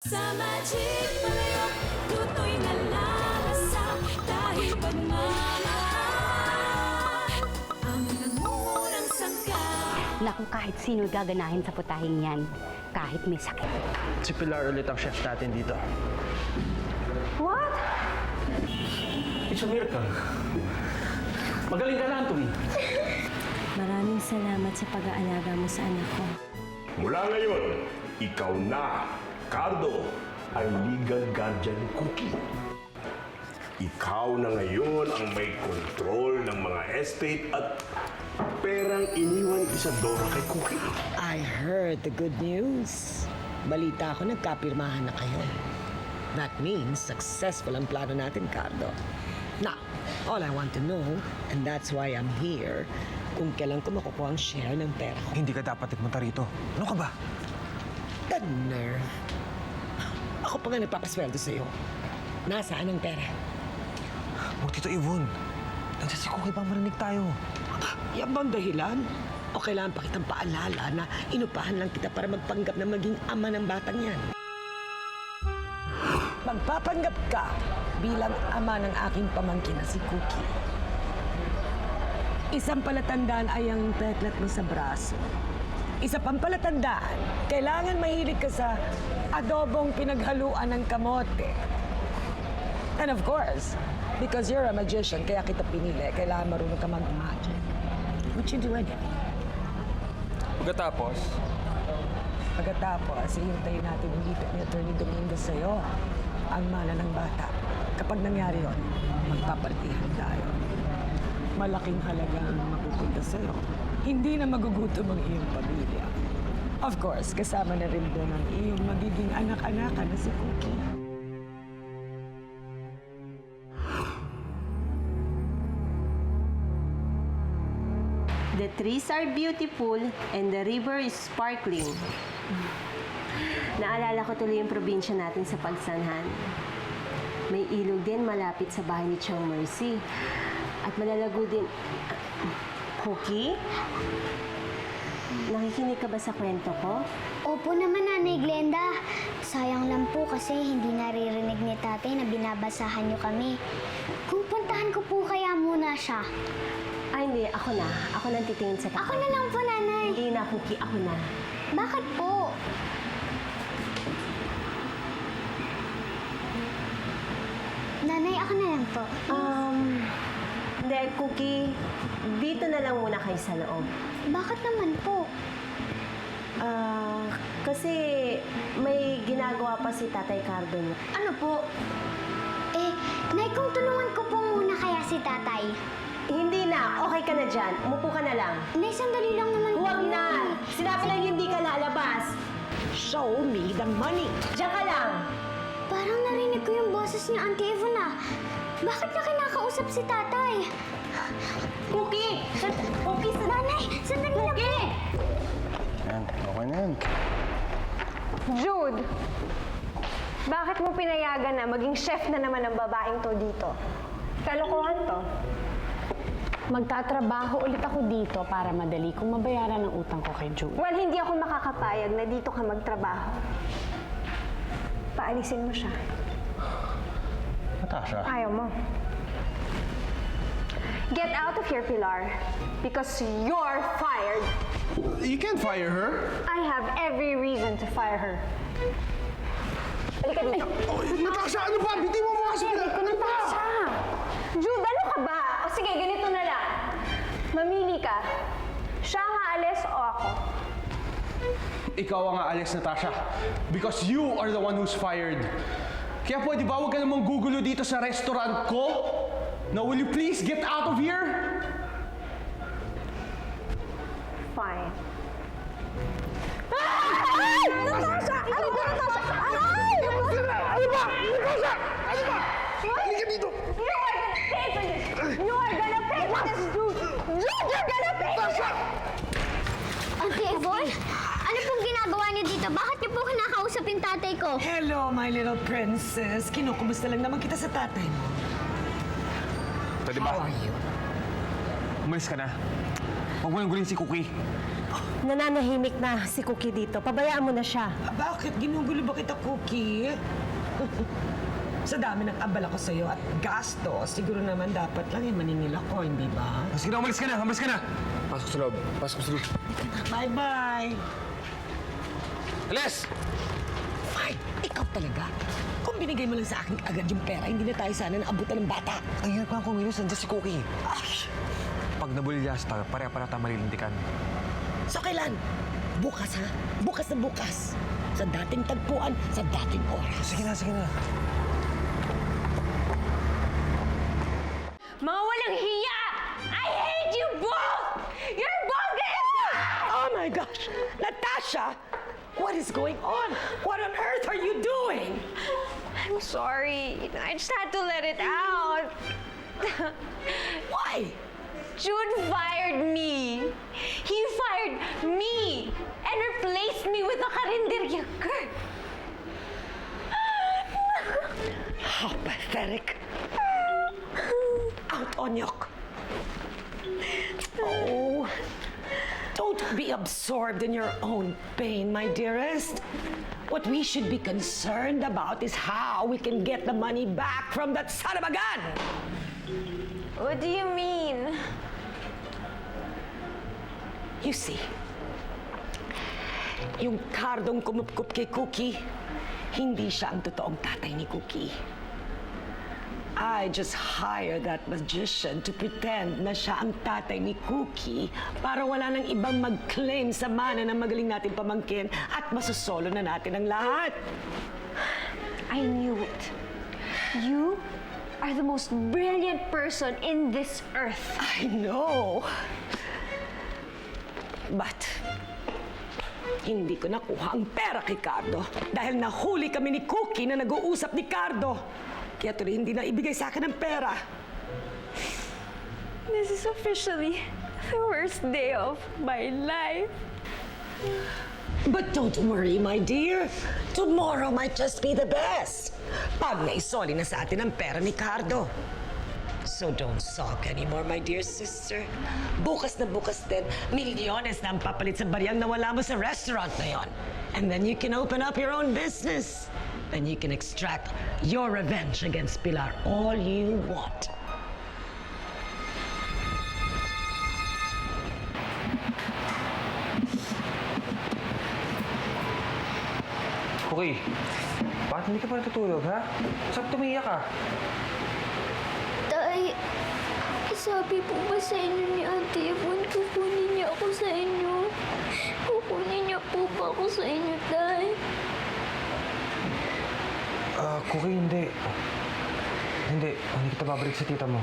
Sa magic palayok, tutoy na lalasa dahil pagmamahal ang nangungurang sangka. Naku, kahit sino gaganahin sa putahing yan, kahit may sakit. Si Pilar ulit ang chef natin dito. What? It's a miracle. Magaling ka na, Anthony. Maraming salamat sa pag-aalaga mo sa anak ko. Mula ngayon, ikaw na, Cardo, ang legal guardian ni Cookie. Ikaw na ngayon ang may control ng mga estate at perang iniwan ni Isadora kay Cookie. I heard the good news. Balita ko, nagkapirmahan na kayo. That means successful ang plano natin, Cardo. Now, all I want to know, and that's why I'm here, kung kailan ko makukuha ang share ng pera ko. Hindi ka dapat nagpunta rito. Ano ka ba? The nerve. Ako pa nga nagpapasweldo sa'yo. Nasaan ang pera? Huwag Tito Yvonne. Nandiyan si Cookie bang marinig tayo? Yan bang dahilan? O kailangan pa kitang paalala na inupahan lang kita para magpanggap na maging ama ng batang yan? Magpapanggap ka bilang ama ng aking pamangkin na si Cookie. Isang palatandaan ay ang peklat mo sa braso. Isa pang palatandaan, kailangan mahilig ka sa adobong pinaghaluan ng kamote. And of course, because you're a magician, kaya kita pinili, kailangan marunong ka mag-magic. Would you do it? Pagkatapos, Ihintayin natin yung lipat ni Atty. Dominguez sa'yo, ang mana ng bata. Kapag nangyari yun, magpapartihan tayo. Malaking halaga ang mapupunta sa'yo. Hindi na magugutom ang iyong pamilya. Of course, kasama na rin doon ang iyong magiging anak-anakan na si Cookie. The trees are beautiful and the river is sparkling. Naalala ko tuloy yung probinsya natin sa Pagsanhan. May ilog din malapit sa bahay ni Chang Mercy. At malalago din... Cookie? Nakikinig ka ba sa kwento ko? Opo naman, Nanay Glenda. Sayang lang po kasi hindi naririnig ni tatay na binabasahan niyo kami. Pupuntahan ko po kaya muna siya. Ay, hindi. Ako na. Ako na titingin sa Ako na lang po, Nanay. Hindi na, Cookie. Ako na. Bakit po? Nanay, ako na lang po. Hindi, Cookie. Dito na lang muna kayo sa loob. Bakit naman po? Kasi may ginagawa pa si Tatay Cardo niyo. Ano po? Nay, kung tulungan ko po muna kaya si tatay. Hindi na. Okay ka na dyan. Umupo ka na lang. Nay, sandali lang naman po. Huwag na! Sinabi lang hindi ka lalabas. Show me the money! Diyan ka lang. Parang narinig ko yung boses ni Auntie Ivona. Bakit niya kinakausap si tatay? Cookie! Cookie, Nanay, sandali lang po. Yan, okay na yan. Jude, bakit mo pinayagan na maging chef na naman ang babaeng to dito? Kalokohan to. Magtatrabaho ulit ako dito para madali kong mabayaran ang utang ko kay Jude. Well, hindi ako makakapayag na dito ka magtrabaho. Paalisin mo siya. Natasha. Ayaw mo. Get out of here, Pilar. Because you're fired. You can't fire her. I have every reason to fire her. Halika dito. Natasha, ano ba? Biti mo mga Hindi ko Natasha! Jude, ano ka ba? O sige, ganito na lang. Mamili ka. Siya ang aalis o ako? Ikaw ang aalis, Natasha. Because you are the one who's fired. Kaya pwede ba huwag ka namang gugulo dito sa restaurant ko? Now, will you please get out of here? Fine. Natasha! Ano ba, Natasha? Aray! Ano ba? Natasha! Ano ba? Halika dito! You are gonna pay for this! You are gonna pay for this, Jude! Jude, you're gonna pay for this! Auntie Ivone, ano pong ginagawa niyo dito? Bakit niyo po kinakausap yung tatay ko? Hello, my little princess. Kinukumusta lang naman kita sa tatay mo. Pwede ba? How are you? Umalis ka na. Huwag mo nang gulin si Cookie. Nananahimik na si Cookie dito. Pabayaan mo na siya. Bakit? Ginugulo ba kita, Cookie? Sa dami ng abala ko sa'yo at gasto, siguro naman dapat lang maningil ako, hindi ba? Sige na, umalis ka na, umalis ka na! Pasok sa loob, pasok sa loob. Bye-bye! Alis! Fine, ikaw talaga. Kung binigay mo lang sa akin agad yung pera, hindi na tayo sana naabutan ng bata. Ayun pa ang kumilos, nandiyan si Cookie. Ay, Pag nabulilyas tayo, pareha-pareha tayo malilintikan. so kailan? Bukas ha? Bukas na bukas. Sa dating tagpuan, sa dating oras. Sige na, sige na. Mga walang hiya! I hate you both! You're bogus! Oh my gosh! Natasha! What is going on? What on earth are you doing? I'm sorry. I just had to let it out. Why? Jude fired me. He fired me and replaced me with a karinderya girl. How pathetic. Out on yok. Oh, don't be absorbed in your own pain, my dearest. What we should be concerned about is how we can get the money back from that son of a gun. What do you mean? You see, yung kardong kumupkup kay Cookie, hindi siya ang totoong tatay ni Cookie. I just hired that magician to pretend na siya ang tatay ni Cookie para wala nang ibang mag-claim sa mana ng magaling natin pamangkin at masusolo na natin ang lahat. I knew it. You are the most brilliant person in this earth. I know. But, hindi ko nakuha ang pera kay Cardo dahil nahuli kami ni Cookie na nag-uusap ni Cardo. Kaya tuloy hindi na ibigay sa akin ang pera. This is officially the worst day of my life. But don't worry, my dear. Tomorrow might just be the best. Pag naisoli na sa atin ang pera ni Cardo. So don't sulk anymore, my dear sister. Bukas na bukas din, milyones na ang papalit sa bariyang nawala mo sa restaurant na yon. And then you can open up your own business. Then you can extract your revenge against Pilar all you want. Cookie, bakit hindi ka pa natutulog, ha? Saan tumiyak ka? Tay, sabi po ba sa inyo ni Ate Yvonne, kukunin niya ako sa inyo? Kukunin niya po ba ako sa inyo, Tay? Cookie, hindi. Hindi kita babalik sa tita mo.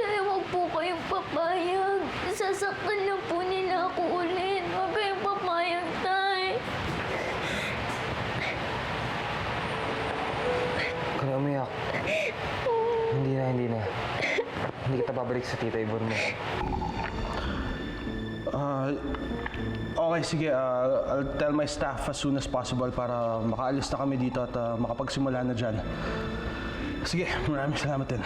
Tay, huwag po kayong papayag. Sasaktan lang po nila ako ulit. Huwag kayong papayag, Tay. Huwag ka na umiyak. Hindi na. Hindi kita babalik sa tita Yvonne mo. Okay, sige. I'll tell my staff as soon as possible para makaalis na kami dito at makapagsimula na dyan. Sige, maraming salamat din.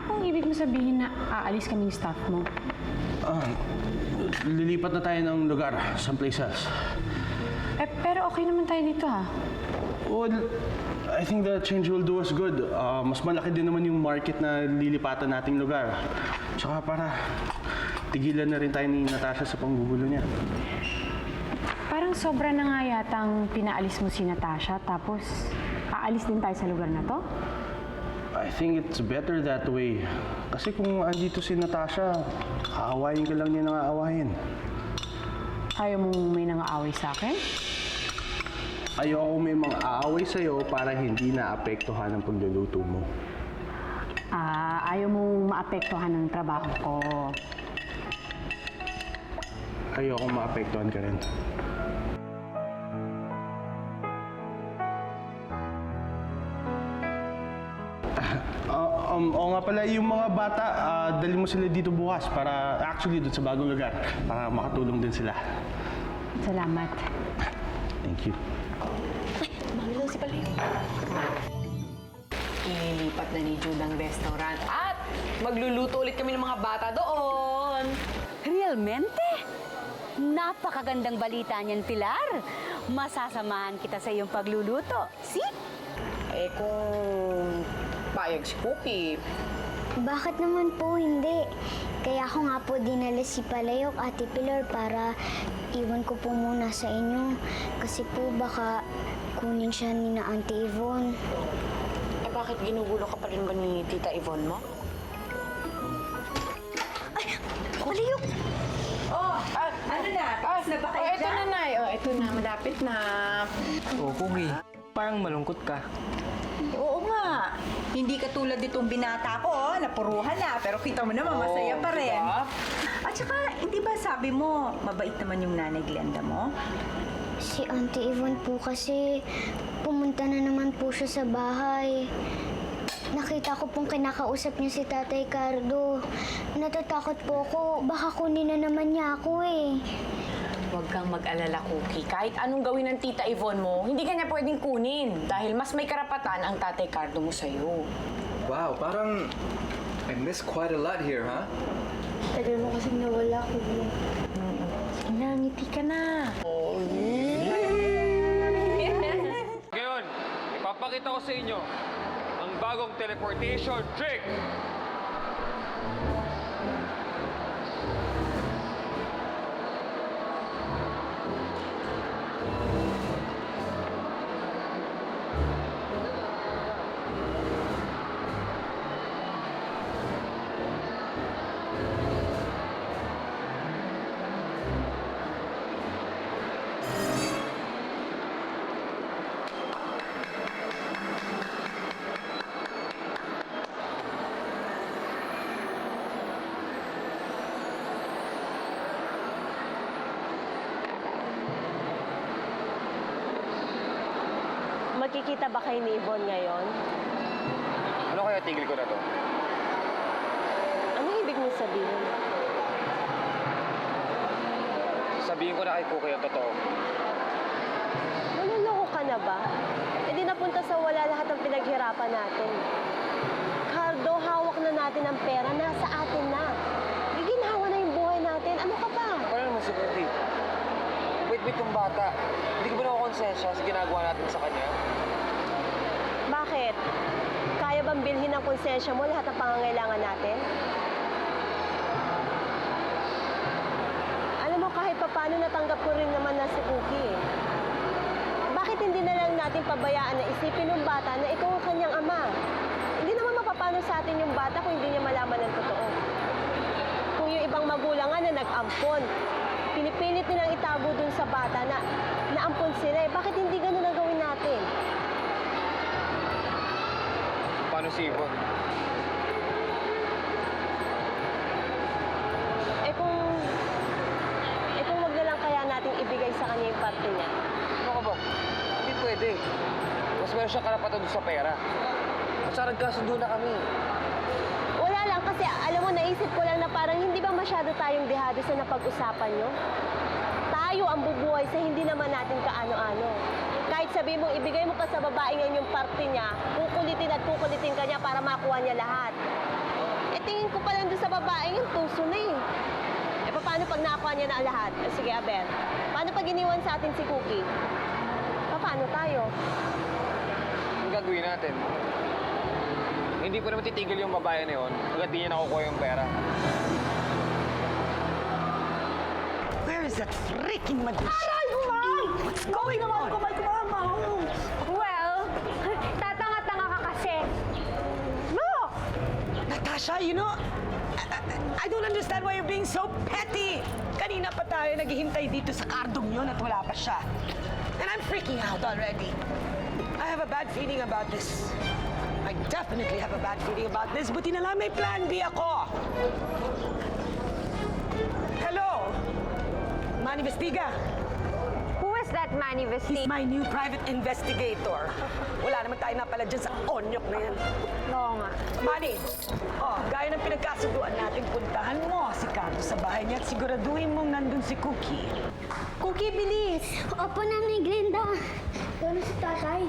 Kung ibig mo sabihin na aalis kaming staff mo, Lilipat na tayo ng lugar, someplace else. pero okay naman tayo dito ha. Well, I think the change will do us good. Mas malaki din naman yung market na lilipatan nating lugar. Tsaka para tigilan na rin tayo ni Natasha sa panggugulo niya. Parang sobra na nga yatang pinaalis mo si Natasha, tapos aalis din tayo sa lugar na to? I think it's better that way. Kasi kung andito si Natasha, aawayin ka lang niya nang aawayin. Ayaw mong may nangaaway sa akin? Ayoko may mga aaway sa'yo para hindi naapektuhan ang pagluluto mo. Ayaw mong maapektuhan ng trabaho ko. Ayoko maapektuhan ka rin. Oo nga pala, yung mga bata, dali mo sila dito bukas para actually doon sa bagong lugar para makatulong din sila. Salamat. Thank you. Ililipat na ni Jude ang restaurant at magluluto ulit kami ng mga bata doon. Realmente? Napakagandang balita niyan, Pilar. Masasamahan kita sa iyong pagluluto. See? Eh kung payag si Cookie, Bakit naman po hindi? Kaya ako nga po dinala si Palayok, Ate Pilar, para iwan ko po muna sa inyo. Kasi po baka kunin siya ni na Auntie Yvonne. eh bakit ginugulo ka pa rin ba ni Tita Yvonne mo? Palayok! Ano na? Tapos na ba kayo Ito na, Nay. Ito na. Malapit na. Oo, Cookie. Parang malungkot ka. Oo nga. Hindi katulad itong binata ko, napuruhan na, pero kita mo naman, masaya pa rin. At saka, hindi ba sabi mo, mabait naman yung nanay Glenda mo? Si Auntie Yvonne po kasi pumunta na naman po siya sa bahay. Nakita ko pong kinakausap niya si Tatay Cardo. Natatakot po ako. Baka kunin na naman niya ako eh. Huwag kang mag-alala, Cookie. Kahit anong gawin ng Tita Yvonne mo, hindi ka niya pwedeng kunin. Dahil mas may karapatan ang Tatay Cardo mo sa'yo. Wow, parang I miss quite a lot here, ha? Tagal mo kasing nawala ko. Ngiti ka na. Ngayon, ipapakita ko sa inyo ang bagong teleportation trick. Magkikita ba kayo ni Yvonne ngayon? Ano kaya tigil ko na to? Ano ibig mo sabihin? Sabihin ko na kay Cookie ang totoo. Naluloko ka na ba? E di napunta sa wala lahat ng pinaghirapan natin. Cardo, hawak na natin ang pera. Nasa atin na. Giginhawa na yung buhay natin. Ano ka ba? Paano naman si Cookie? Wait yung bata. Hindi ko ba nakakonsensya sa ginagawa natin sa kanya? Bakit? Kaya bang bilhin ng konsensya mo lahat ng pangangailangan natin? Alam mo, kahit papano natanggap ko rin naman na si Cookie eh. Bakit hindi na lang natin pabayaan na isipin ng bata na ikaw ang kanyang ama? Hindi naman mapapano sa atin yung bata kung hindi niya malaman ng totoo. Kung yung ibang magulang nga na nag-ampon, pinipilit nilang itago dun sa bata na naampon sila eh. Bakit hindi ganun ang gawin natin? Paano si Yvonne? kung wag na lang kaya nating ibigay sa kanya yung parte niya. Ano ka ba? Hindi pwede. Mas meron siya karapatan doon sa pera. At sa nagkasundo na kami. Wala lang kasi alam mo, naisip ko lang na parang hindi ba masyado tayong dehado sa napag-usapan nyo? Tayo ang bubuhay sa hindi naman natin kaano-ano. Kahit sabi mong ibigay mo pa sa babae ngayon yung parte niya, kukulitin at kukulitin ka niya para makuha niya lahat. Eh tingin ko pa lang doon sa babae yung puso na eh. Eh paano pag nakuha niya na ang lahat? Sige, Aber. Paano pag iniwan sa atin si Cookie? Paano tayo? Ang gagawin natin? Hindi ko naman titigil yung babae na yun hanggat di niya nakukuha yung pera. Where is that freaking magician? Aray, Mom! What's going on? Well, tatanga-tanga ka kasi. No! Natasha, you know, I don't understand why you're being so petty. Kanina pa tayo naghihintay dito sa kardong yun at wala pa siya. And I'm freaking out already. I have a bad feeling about this. I definitely have a bad feeling about this. Buti na lang may plan B ako. Hello? Manny Vestiga. Who is that Manny He's Vestiga? my new private investigator. Wala naman tayo napala dyan sa onyok na yan. Oo nga. Manny, gaya ng pinagkasunduan natin, puntahan mo si Cardo sa bahay niya at siguraduhin mong nandun si Cookie. Cookie, bilis! Opo, Nanay Glenda. Doon si Tatay.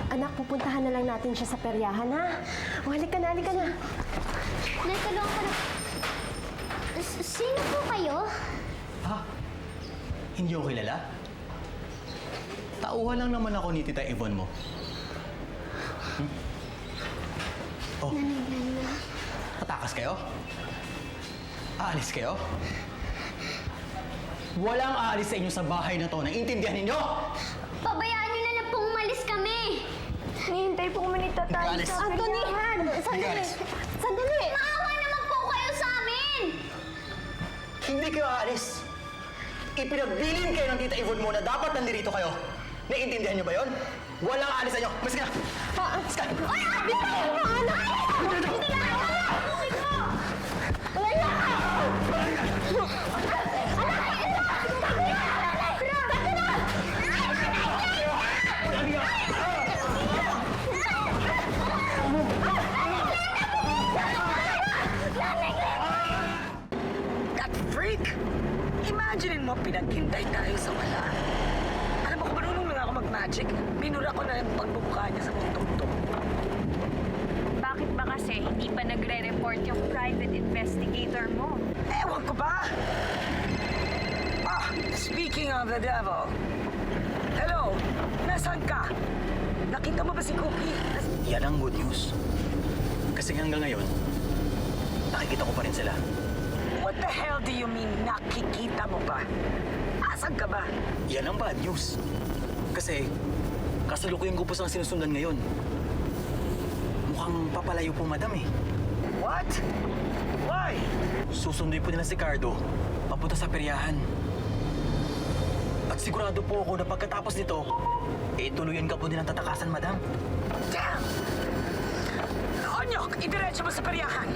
Anak, pupuntahan na lang natin siya sa peryahan, ha? O, halika na, halika na. Nay, tulungan ko na. Sino po kayo? Hindi ko kilala? Tauhan lang naman ako ni Tita Yvonne mo. Oh, Nanay Glenda. tatakas kayo? Aalis kayo? Walang aalis sa inyo sa bahay na to. Naiintindihan ninyo? Pabayaan niyo na lang pong umalis kami. Nihintay po kami ni Tatay Ikalis. sa Anthony! Sandali! Ikalis. Sandali! Maawa naman po kayo sa amin! Hindi kayo aalis. Ipinabilin kayo ng Tita Yvonne mo na dapat nandito kayo. Naiintindihan niyo ba yon? Walang aalis sa inyo. Mas ka na! Mas ka! Ay! That freak! Imagine mo, pinaghintay tayo sa wala. Alam mo, kung marunong lang ako mag-magic, binura ko na yung pagbubuka niya sa muntong-tong. Bakit ba kasi hindi pa nagre-report yung private investigator mo? Ewan ko ba? Speaking of the devil. Hello, nasaan ka? Nakita mo ba si Cookie? Yan ang good news. Kasi hanggang ngayon, nakikita ko pa rin sila. What the hell do you mean, nakikita mo ba? Asan ka ba? Yan ang bad news. Kasi, kasalukuyan ko po silang sinusundan ngayon. Mukhang papalayo po, madam eh. What? Why? Susunduin po nila si Cardo, papunta sa peryahan. At sigurado po ako na pagkatapos nito, tuluyan ka po nilang tatakasan, madam. Damn! Onyok, idiretso mo sa peryahan.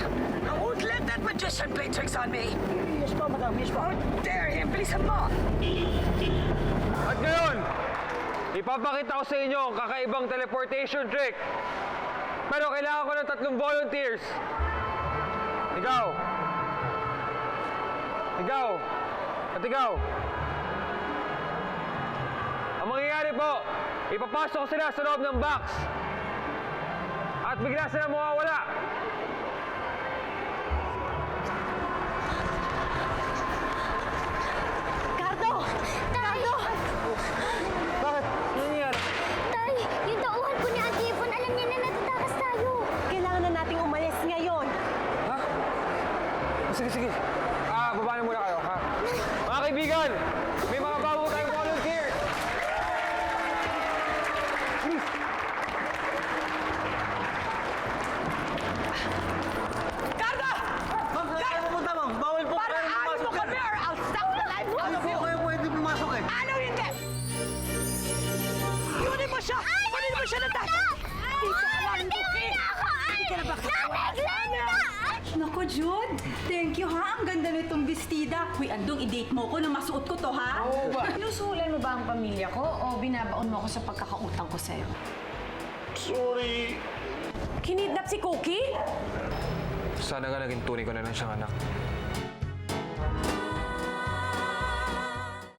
I won't let that magician play tricks on me. Yes po, madam. Yes po. How dare him? Bilisan mo! At ngayon, ipapakita ko sa inyo ang kakaibang teleportation trick. Pero kailangan ko ng 3 volunteers. Ikaw. Ikaw. At ikaw. Ang mangyayari po, ipapasok ko sila sa loob ng box. At bigla sila mawawala. Cardo! Cardo! Bakit? Ano nangyayari? Tay, yung tauhan po ni Auntie Yvonne, alam niya na natatakas tayo. Kailangan na nating umalis ngayon. Ha? Sige, sige. Baba na muna kayo, ha? Mga kaibigan, may mga bago tayong volunteer. Please. Carda! Ma'am, saan kayo pumunta, ma'am? Bawal po Para ano mo kami or I'll suck the life out Ano of po you! kayo pwede pumasok eh? Ano hindi? Kunin mo siya! Kunin mo siya na tayo! Dito ka lang, Cookie! Hindi ka na ba Nako, Jude. Thank you, ha? Ang ganda nitong bestida. Uy, andong i-date mo ko na masuot ko to, ha? Oo ba? Sinusulan mo ba ang pamilya ko o binabaon mo ako sa pagkakautang ko sa'yo? Sorry. Kinidnap si Cookie? Sana nga naging tunay ko na lang siyang anak.